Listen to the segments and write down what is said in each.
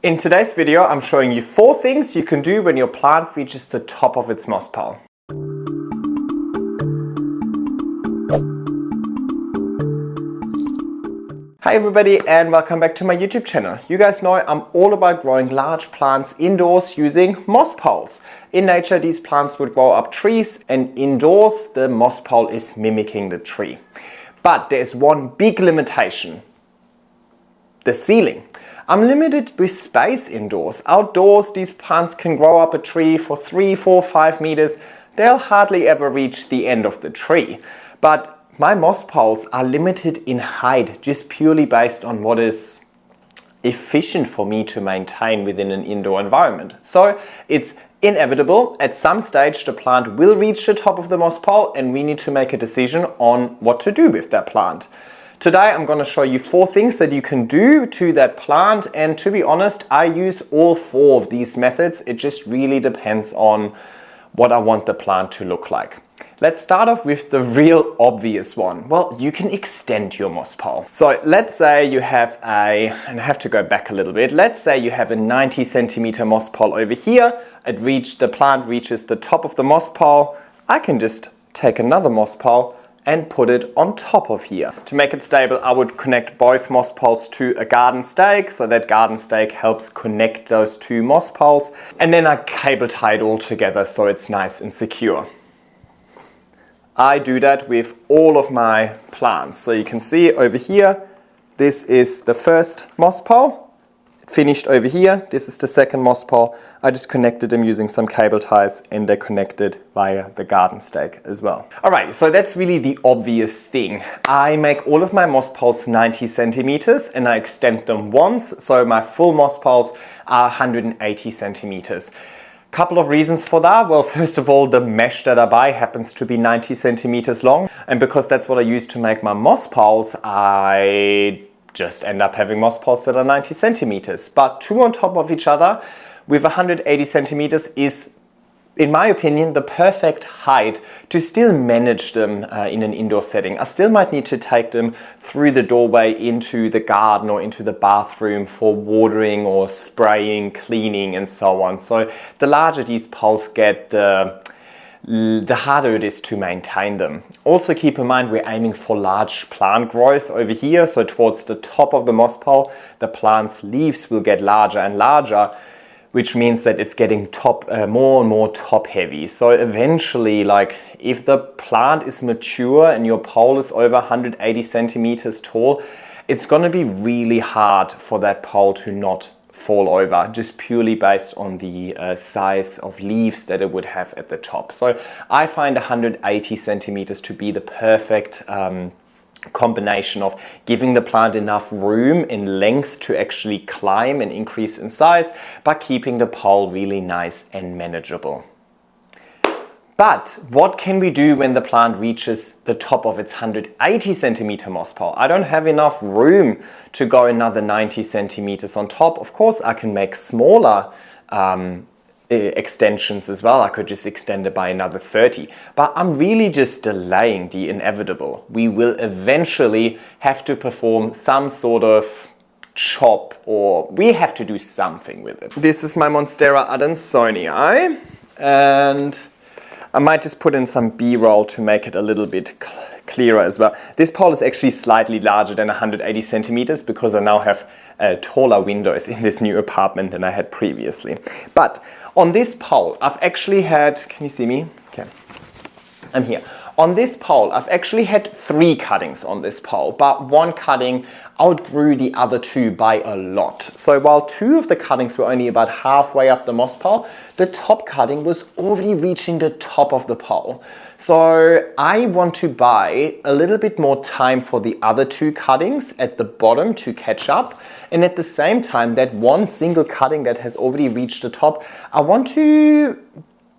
In today's video, I'm showing you 4 things you can do when your plant reaches the top of its moss pile. Hi everybody and welcome back to my YouTube channel. You guys know I'm all about growing large plants indoors using moss piles. In nature, these plants would grow up trees, and indoors the moss pile is mimicking the tree. But there's one big limitation: the ceiling. I'm limited with space indoors. Outdoors, these plants can grow up a tree for 3, 4, 5 meters. They'll hardly ever reach the end of the tree. But my moss piles are limited in height, just purely based on what is efficient for me to maintain within an indoor environment. So it's inevitable. At some stage, the plant will reach the top of the moss pile, and we need to make a decision on what to do with that plant. Today I'm going to show you 4 things that you can do to that plant, and to be honest, I use all 4 of these methods. It just really depends on what I want the plant to look like. Let's start off with the real obvious one. Well, you can extend your moss pile. So let's say you have and I have to go back a little bit, let's say you have a 90 centimeter moss pile over here. The plant reaches the top of the moss pile. I can just take another moss pile and put it on top of here. To make it stable, I would connect both moss piles to a garden stake, so that garden stake helps connect those 2 moss piles, and then I cable tie it all together so it's nice and secure. I do that with all of my plants. So you can see over here, this is the first moss pile. Finished over here, this is the second moss pile. I just connected them using some cable ties, and they're connected via the garden stake as well. Alright, so that's really the obvious thing. I make all of my moss piles 90 centimeters and I extend them once, so my full moss piles are 180 centimeters. Couple of reasons for that. Well, first of all, the mesh that I buy happens to be 90 centimeters long, and because that's what I use to make my moss piles, I just end up having moss piles that are 90 centimeters. But 2 on top of each other with 180 centimeters is, in my opinion, the perfect height to still manage them in an indoor setting. I still might need to take them through the doorway into the garden or into the bathroom for watering or spraying, cleaning and so on. So the larger these piles get, the harder it is to maintain them. Also keep in mind we're aiming for large plant growth over here, so towards the top of the moss pile the plant's leaves will get larger and larger, which means that it's getting more and more top heavy. So eventually, like if the plant is mature and your pole is over 180 centimeters tall, it's going to be really hard for that pole to not fall over, just purely based on the size of leaves that it would have at the top. So I find 180 centimeters to be the perfect combination of giving the plant enough room in length to actually climb and increase in size, but keeping the pole really nice and manageable. But what can we do when the plant reaches the top of its 180 centimeter moss pile? I don't have enough room to go another 90 centimeters on top. Of course, I can make smaller extensions as well. I could just extend it by another 30. But I'm really just delaying the inevitable. We will eventually have to perform some sort of chop, or we have to do something with it. This is my Monstera adansonii, and I might just put in some B-roll to make it a little bit clearer as well. This pole is actually slightly larger than 180 centimeters because I now have taller windows in this new apartment than I had previously. But on this pole, I've actually had, can you see me? Okay, I'm here. On this pole, I've actually had 3 cuttings on this pole, but 1 cutting outgrew the other 2 by a lot. So while 2 of the cuttings were only about halfway up the moss pile, the top cutting was already reaching the top of the pole. So I want to buy a little bit more time for the other 2 cuttings at the bottom to catch up, and at the same time that 1 single cutting that has already reached the top, I want to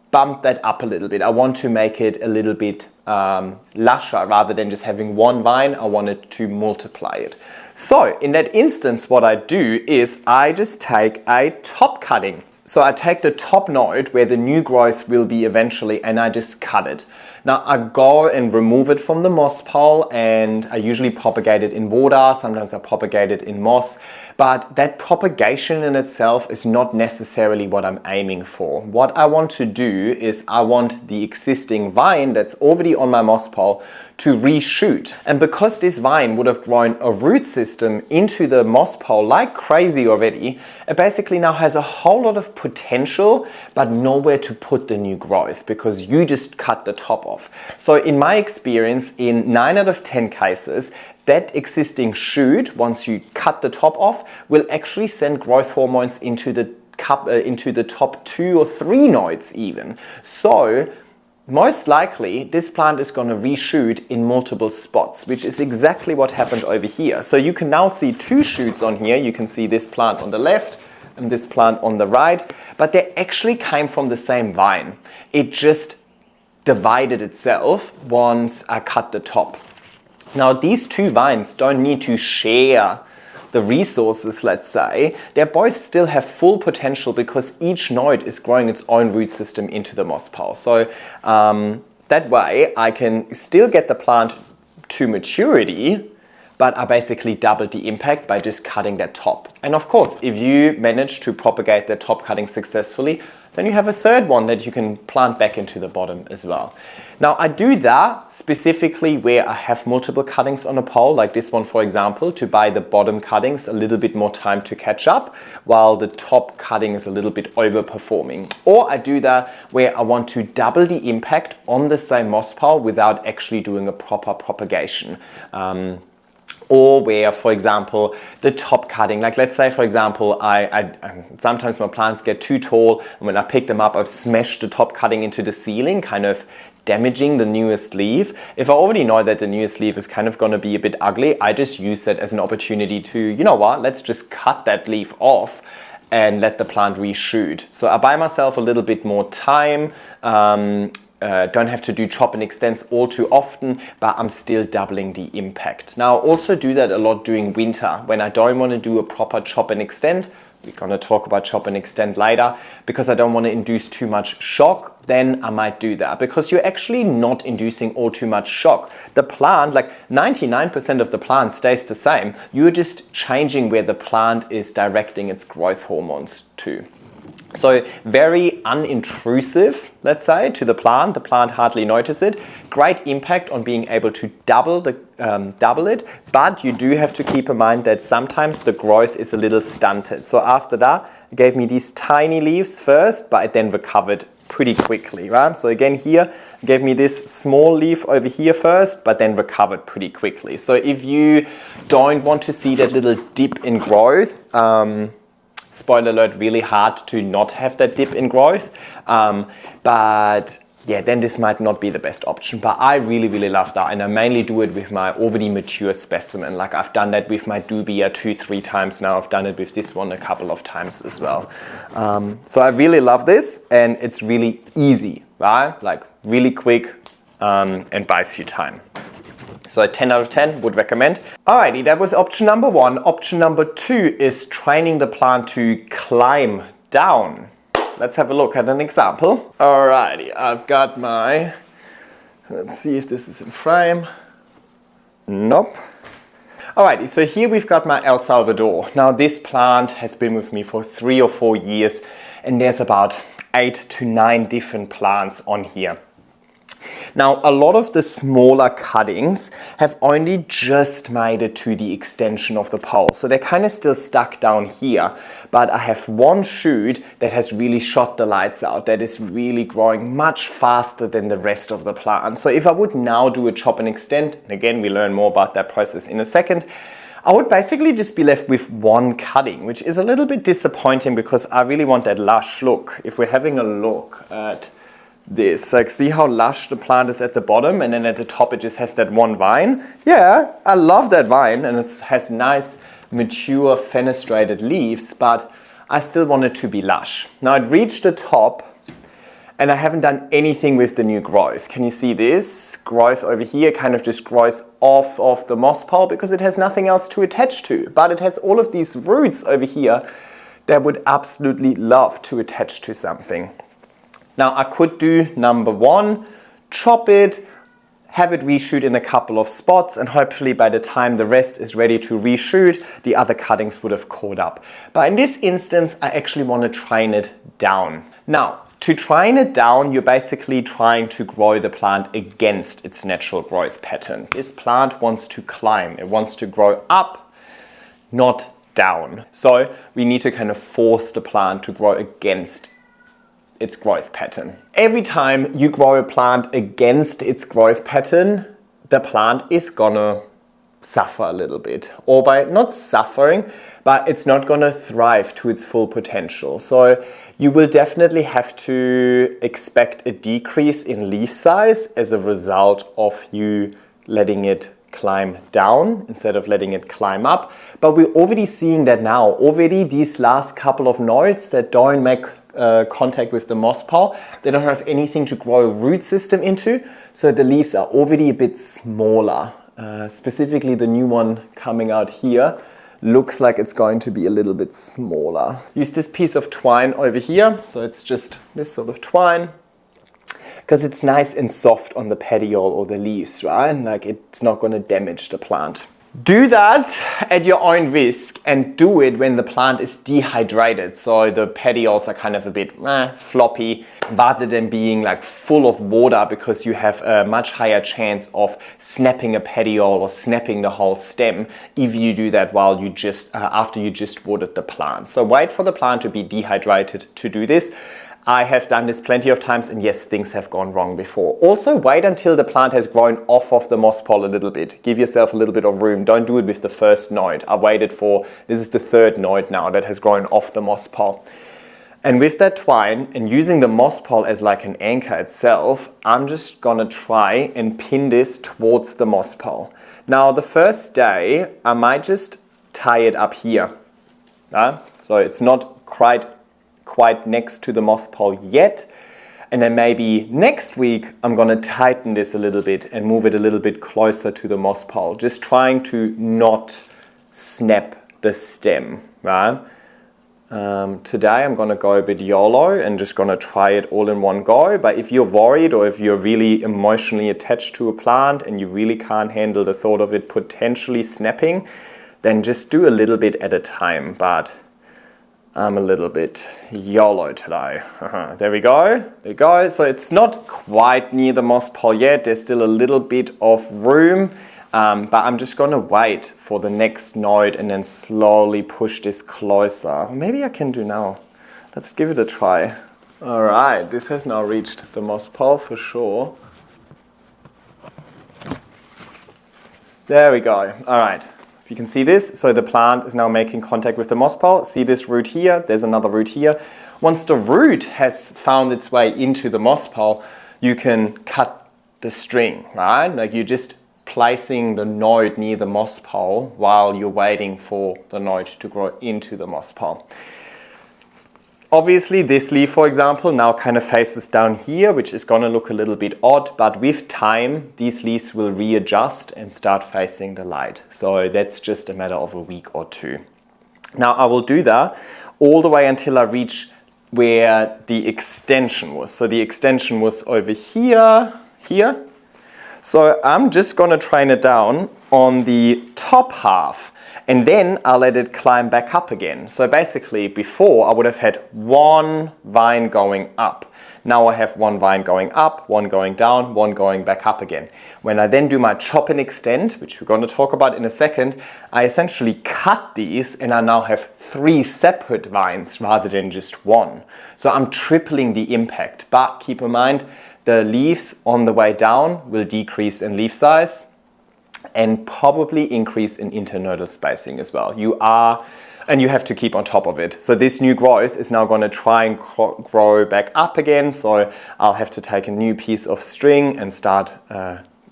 bump that up a little bit. I want to make it a little bit lusher. Rather than just having 1 vine, I wanted to multiply it. So in that instance, what I do is I just take a top cutting. So I take the top node where the new growth will be eventually, and I just cut it. Now I go and remove it from the moss pole, and I usually propagate it in water, sometimes I propagate it in moss, but that propagation in itself is not necessarily what I'm aiming for. What I want to do is I want the existing vine that's already on my moss pole to reshoot. And because this vine would have grown a root system into the moss pole like crazy already, it basically now has a whole lot of potential, but nowhere to put the new growth because you just cut the top off. So in my experience, in 9 out of 10 cases, that existing shoot, once you cut the top off, will actually send growth hormones into the top 2 or 3 nodes even. So most likely, this plant is going to reshoot in multiple spots, which is exactly what happened over here. So you can now see 2 shoots on here. You can see this plant on the left and this plant on the right, but they actually came from the same vine. It just divided itself once I cut the top. Now, these 2 vines don't need to share the resources, let's say. They both still have full potential because each node is growing its own root system into the moss pole. So that way I can still get the plant to maturity, but I basically doubled the impact by just cutting that top. And of course, if you manage to propagate that top cutting successfully, then you have a third one that you can plant back into the bottom as well. Now I do that specifically where I have multiple cuttings on a pole, like this one for example, to buy the bottom cuttings a little bit more time to catch up, while the top cutting is a little bit overperforming. Or I do that where I want to double the impact on the same moss pole without actually doing a proper propagation. Or where, for example, the top cutting, like let's say, for example, sometimes my plants get too tall, and when I pick them up, I've smashed the top cutting into the ceiling, kind of damaging the newest leaf. If I already know that the newest leaf is kind of going to be a bit ugly, I just use that as an opportunity to, you know what, let's just cut that leaf off and let the plant reshoot. So I buy myself a little bit more time. Don't have to do chop and extends all too often, but I'm still doubling the impact. Now, I also do that a lot during winter when I don't want to do a proper chop and extend. We're going to talk about chop and extend later because I don't want to induce too much shock. Then I might do that because you're actually not inducing all too much shock. The plant, like 99% of the plant stays the same. You're just changing where the plant is directing its growth hormones to. So very unintrusive, let's say, to the plant. The plant hardly notices it. Great impact on being able to double it, but you do have to keep in mind that sometimes the growth is a little stunted. So after that, it gave me these tiny leaves first, but it then recovered pretty quickly, right? So again here, it gave me this small leaf over here first, but then recovered pretty quickly. So if you don't want to see that little dip in growth, spoiler alert, really hard to not have that dip in growth. But yeah, then this might not be the best option. But I really, really love that. And I mainly do it with my already mature specimen. Like I've done that with my dubia 2-3 times now. I've done it with this one a couple of times as well. So I really love this, and it's really easy, right? Like really quick and buys you time. So a 10 out of 10 would recommend. Alrighty, that was option number 1. Option number 2 is training the plant to climb down. Let's have a look at an example. Alrighty, I've got my, let's see if this is in frame. Nope. Alrighty, so here we've got my El Salvador. Now this plant has been with me for 3 or 4 years, and there's about 8 to 9 different plants on here. Now, a lot of the smaller cuttings have only just made it to the extension of the pole. So they're kind of still stuck down here. But I have one shoot that has really shot the lights out, that is really growing much faster than the rest of the plant. So if I would now do a chop and extend, and again, we learn more about that process in a second, I would basically just be left with one cutting, which is a little bit disappointing because I really want that lush look. If we're having a look at this, like see how lush the plant is at the bottom, and then at the top it just has that one vine. Yeah, I love that vine, and it has nice mature fenestrated leaves, but I still want it to be lush. Now it reached the top and I haven't done anything with the new growth. Can you see this? Growth over here kind of just grows off of the moss pole because it has nothing else to attach to, but it has all of these roots over here that would absolutely love to attach to something. Now I could do number 1, chop it, have it reshoot in a couple of spots, and hopefully by the time the rest is ready to reshoot, the other cuttings would have caught up. But in this instance, I actually want to train it down. Now, to train it down, you're basically trying to grow the plant against its natural growth pattern. This plant wants to climb. It wants to grow up, not down. So we need to kind of force the plant to grow against its growth pattern. Every time you grow a plant against its growth pattern, the plant is gonna suffer a little bit, or by not suffering, but it's not gonna thrive to its full potential. So you will definitely have to expect a decrease in leaf size as a result of you letting it climb down instead of letting it climb up. But we're already seeing that now. Already these last couple of nodes that don't make contact with the moss pole, they don't have anything to grow a root system into, so the leaves are already a bit smaller. Specifically the new one coming out here looks like it's going to be a little bit smaller. Use this piece of twine over here, so it's just this sort of twine, because it's nice and soft on the petiole or the leaves, right? Like it's not going to damage the plant. Do that at your own risk, and do it when the plant is dehydrated, so the petioles are kind of a bit floppy, rather than being like full of water, because you have a much higher chance of snapping a petiole or snapping the whole stem if you do that while you just after you just watered the plant. So wait for the plant to be dehydrated to do this. I have done this plenty of times, and yes, things have gone wrong before. Also, wait until the plant has grown off of the moss pole a little bit. Give yourself a little bit of room. Don't do it with the first node. I waited for, this is the third node now that has grown off the moss pole. And with that twine, and using the moss pole as like an anchor itself, I'm just gonna try and pin this towards the moss pole. Now, the first day, I might just tie it up here. So it's not quite next to the moss pole yet, and then maybe next week I'm going to tighten this a little bit and move it a little bit closer to the moss pole, just trying to not snap the stem, right? Today I'm going to go a bit YOLO and just going to try it all in one go, but if you're worried or if you're really emotionally attached to a plant and you really can't handle the thought of it potentially snapping, then just do a little bit at a time. But I'm a little bit YOLO today. There we go. There we go. So it's not quite near the moss pole yet. There's still a little bit of room, but I'm just going to wait for the next node and then slowly push this closer. Maybe I can do now. Let's give it a try. All right, this has now reached the moss pole for sure. There we go. All right. You can see this, so the plant is now making contact with the moss pole. See this root here, there's another root here. Once the root has found its way into the moss pole, you can cut the string, right? Like you're just placing the node near the moss pole while you're waiting for the node to grow into the moss pole. Obviously this leaf, for example, now kind of faces down here, which is going to look a little bit odd, but with time these leaves will readjust and start facing the light. So that's just a matter of a week or two. Now I will do that all the way until I reach where the extension was. So the extension was over here. So I'm just going to train it down on the top half, and then I'll let it climb back up again. So basically before I would have had one vine going up. Now I have one vine going up, one going down, one going back up again. When I then do my chop and extend, which we're going to talk about in a second, I essentially cut these and I now have 3 separate vines rather than just one. So I'm tripling the impact, but keep in mind the leaves on the way down will decrease in leaf size and probably increase in internodal spacing as well. And you have to keep on top of it. So this new growth is now going to try and grow back up again. So I'll have to take a new piece of string and start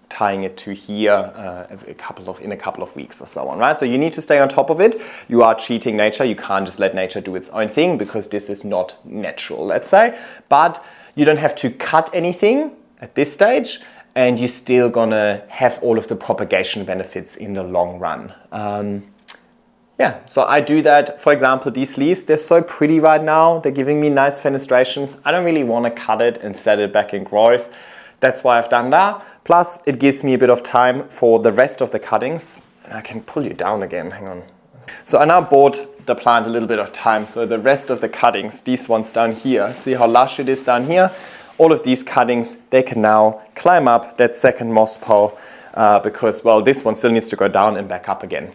tying it to here in a couple of weeks or so on, right? So you need to stay on top of it. You are cheating nature. You can't just let nature do its own thing because this is not natural, let's say. But you don't have to cut anything at this stage, and you're still gonna have all of the propagation benefits in the long run. Yeah, so I do that. For example, these leaves, they're so pretty right now. They're giving me nice fenestrations. I don't really want to cut it and set it back in growth. That's why I've done that. Plus, it gives me a bit of time for the rest of the cuttings. And I can pull you down again, hang on. So I now bought the plant a little bit of time. So the rest of the cuttings, these ones down here, see how lush it is down here? All of these cuttings, they can now climb up that second moss pole because, well, this one still needs to go down and back up again.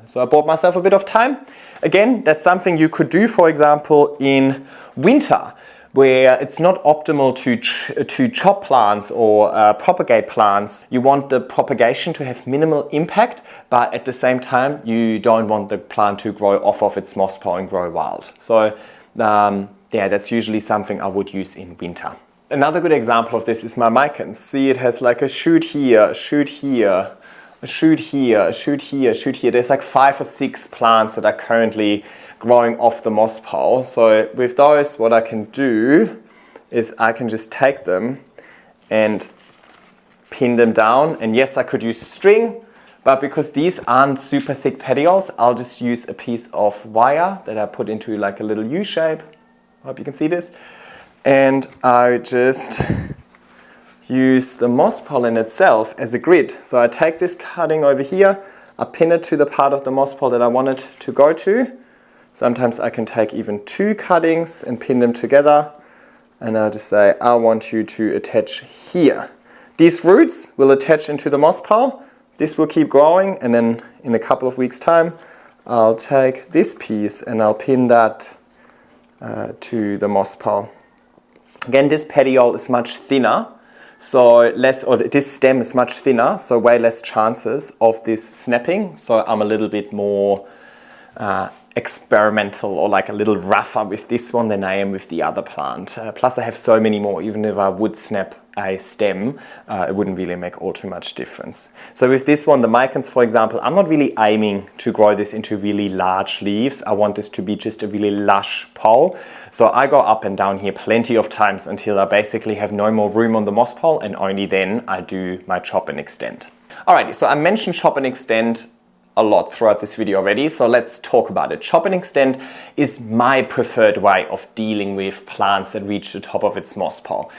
So I bought myself a bit of time. Again, that's something you could do, for example, in winter, where it's not optimal to chop plants or propagate plants. You want the propagation to have minimal impact, but at the same time, you don't want the plant to grow off of its moss pole and grow wild. So yeah, that's usually something I would use in winter. Another good example of this is my micans. See, it has like a shoot here, a shoot here, a shoot here, a shoot here, a shoot here. There's like 5 or 6 plants that are currently growing off the moss pole. So with those, what I can do is I can just take them and pin them down. And yes, I could use string, but because these aren't super thick petioles, I'll just use a piece of wire that I put into like a little U shape. I hope you can see this. And I just use the moss pollen itself as a grid. So I take this cutting over here, I pin it to the part of the moss pole that I want it to go to. Sometimes I can take even 2 cuttings and pin them together, and I'll just say, I want you to attach here. These roots will attach into the moss pole. This will keep growing, and then in a couple of weeks' time, I'll take this piece and I'll pin that to the moss pole. Again, this petiole is much thinner, so this stem is much thinner, so way less chances of this snapping. So I'm a little bit more experimental or like a little rougher with this one than I am with the other plant. Plus I have so many more. Even if I would snap a stem, it wouldn't really make all too much difference. So with this one, the micans, for example, I'm not really aiming to grow this into really large leaves. I want this to be just a really lush pole. So I go up and down here plenty of times until I basically have no more room on the moss pole, and only then I do my chop and extend. Alrighty, so I mentioned chop and extend a lot throughout this video already, so let's talk about it. Chop and extend is my preferred way of dealing with plants that reach the top of its moss pole.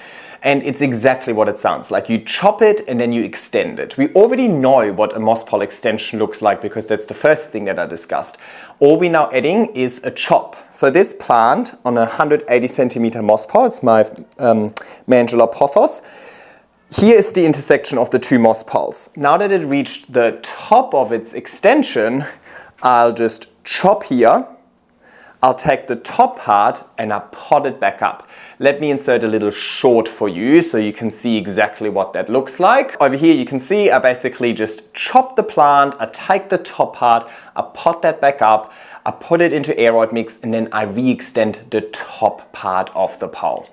And it's exactly what it sounds like. You chop it and then you extend it. We already know what a moss pole extension looks like because that's the first thing that I discussed. All we're now adding is a chop. So this plant on a 180 centimeter moss pole, it's my Mandula pothos. Here is the intersection of the 2 moss poles. Now that it reached the top of its extension, I'll just chop here. I'll take the top part and I pot it back up. Let me insert a little short for you so you can see exactly what that looks like. Over here you can see I basically just chop the plant, I take the top part, I pot that back up, I put it into aeroid mix, and then I re-extend the top part of the pole.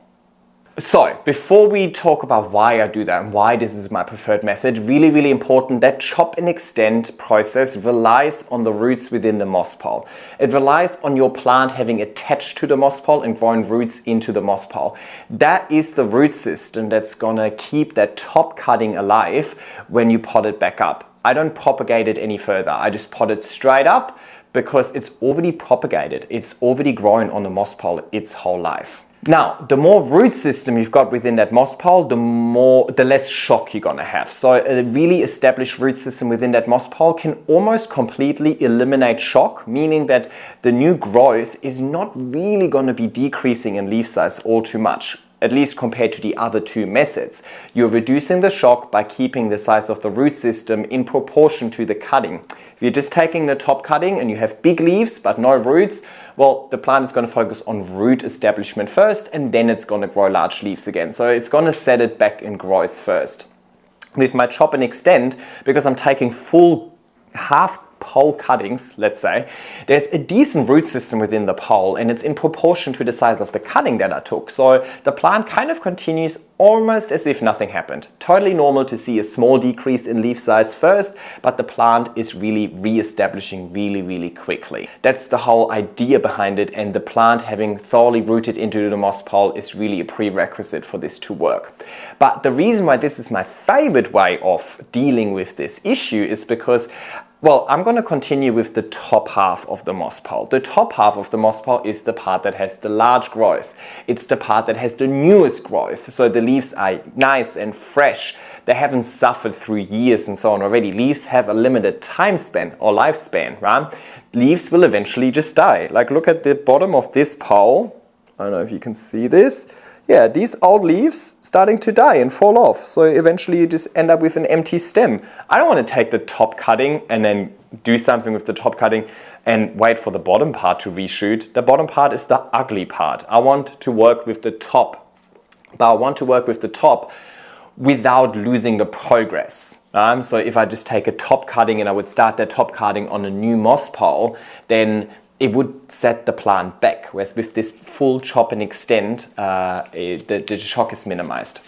So, before we talk about why I do that and why this is my preferred method, really important, that chop and extend process relies on the roots within the moss pole. It relies on your plant having attached to the moss pole and growing roots into the moss pole. That is the root system that's gonna keep that top cutting alive when you pot it back up. I don't propagate it any further. I just pot it straight up because it's already propagated. It's already grown on the moss pole its whole life. Now, the more root system you've got within that moss pole, the less shock you're gonna have. So a really established root system within that moss pole can almost completely eliminate shock, meaning that the new growth is not really gonna be decreasing in leaf size all too much, at least compared to the other 2 methods. You're reducing the shock by keeping the size of the root system in proportion to the cutting. If you're just taking the top cutting and you have big leaves but no roots, well, the plant is going to focus on root establishment first, and then it's going to grow large leaves again. So it's going to set it back in growth first. With my chop and extend, because I'm taking full half pole cuttings, let's say, there's a decent root system within the pole, and it's in proportion to the size of the cutting that I took. So the plant kind of continues almost as if nothing happened. Totally normal to see a small decrease in leaf size first, but the plant is really re-establishing really quickly. That's the whole idea behind it, and the plant having thoroughly rooted into the moss pole is really a prerequisite for this to work. But the reason why this is my favorite way of dealing with this issue is because Well, I'm going to continue with the top half of the moss pole. The top half of the moss pole is the part that has the large growth. It's the part that has the newest growth. So the leaves are nice and fresh. They haven't suffered through years and so on already. Leaves have a limited time span or lifespan, right? Leaves will eventually just die. Like look at the bottom of this pole. I don't know if you can see this. Yeah, these old leaves starting to die and fall off. So eventually you just end up with an empty stem. I don't want to take the top cutting and then do something with the top cutting and wait for the bottom part to reshoot. The bottom part is the ugly part. I want to work with the top, but I want to work with the top without losing the progress. So if I just take a top cutting and I would start that top cutting on a new moss pole, then it would set the plant back, whereas with this full chop and extend, the shock is minimized.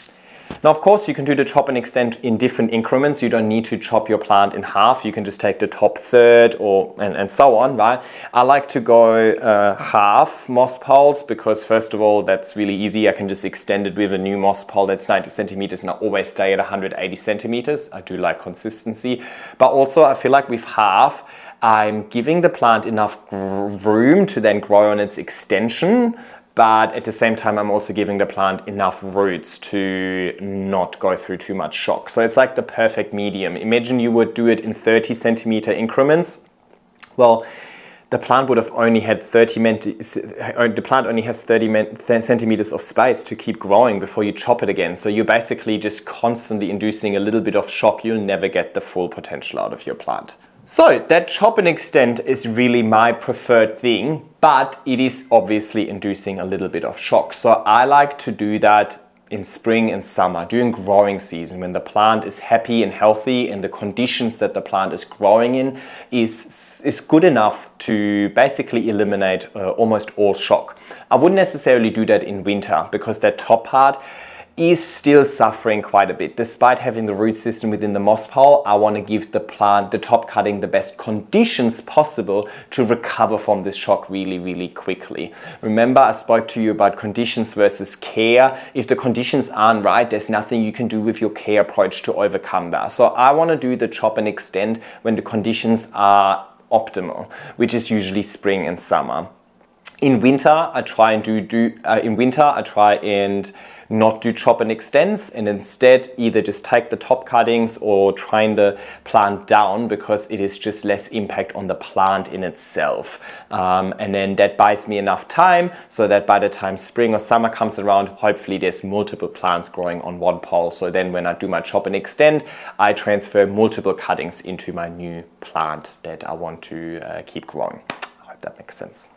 Now, of course, you can do the chop and extend in different increments. You don't need to chop your plant in half. You can just take the top third and so on, right? I like to go half moss poles because, first of all, that's really easy. I can just extend it with a new moss pole that's 90 centimeters and I always stay at 180 centimeters. I do like consistency. But also, I feel like with half, I'm giving the plant enough room to then grow on its extension, but at the same time I'm also giving the plant enough roots to not go through too much shock. So it's like the perfect medium. Imagine you would do it in 30 centimeter increments. Well, the plant would have only had 30 centimeters of space to keep growing before you chop it again. So you're basically just constantly inducing a little bit of shock. You'll never get the full potential out of your plant. So that chop and extend is really my preferred thing, but it is obviously inducing a little bit of shock. So I like to do that in spring and summer, during growing season, when the plant is happy and healthy and the conditions that the plant is growing in is good enough to basically eliminate almost all shock. I wouldn't necessarily do that in winter because that top part is still suffering quite a bit. Despite having the root system within the moss pole, I want to give the plant, the top cutting, the best conditions possible to recover from this shock really, really quickly. Remember, I spoke to you about conditions versus care. If the conditions aren't right, there's nothing you can do with your care approach to overcome that. So I want to do the chop and extend when the conditions are optimal, which is usually spring and summer. In winter, I try and not do chop and extends and instead either just take the top cuttings or train the plant down because it is just less impact on the plant in itself. And then that buys me enough time so that by the time spring or summer comes around, hopefully there's multiple plants growing on one pole. So then when I do my chop and extend, I transfer multiple cuttings into my new plant that I want to keep growing. I hope that makes sense.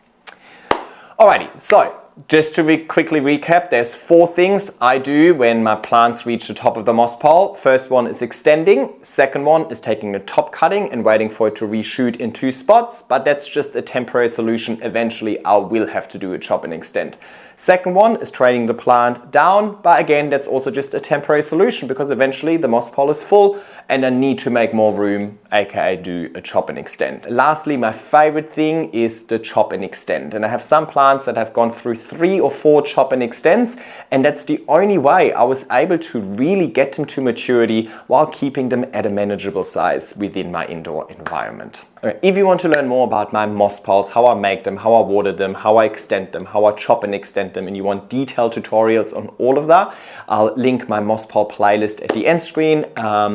Alrighty, so just to quickly recap, there's 4 things I do when my plants reach the top of the moss pole. First one is extending. Second one is taking the top cutting and waiting for it to reshoot in 2 spots, but that's just a temporary solution. Eventually, I will have to do a chop and extend. Second one is training the plant down, but again, that's also just a temporary solution because eventually the moss pole is full and I need to make more room, aka do a chop and extend. Lastly, my favorite thing is the chop and extend. And I have some plants that have gone through 3 or 4 chop and extends, and that's the only way I was able to really get them to maturity while keeping them at a manageable size within my indoor environment. If you want to learn more about my moss poles, how I make them, how I water them, how I extend them, how I chop and extend them, and you want detailed tutorials on all of that, I'll link my moss pole playlist at the end screen.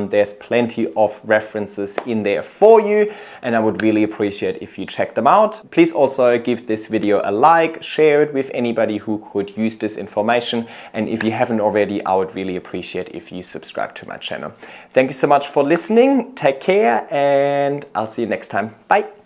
There's plenty of references in there for you, and I would really appreciate if you check them out. Please also give this video a like, share it with anybody who could use this information, and if you haven't already, I would really appreciate if you subscribe to my channel. Thank you so much for listening, take care, and I'll see you next time. Bye.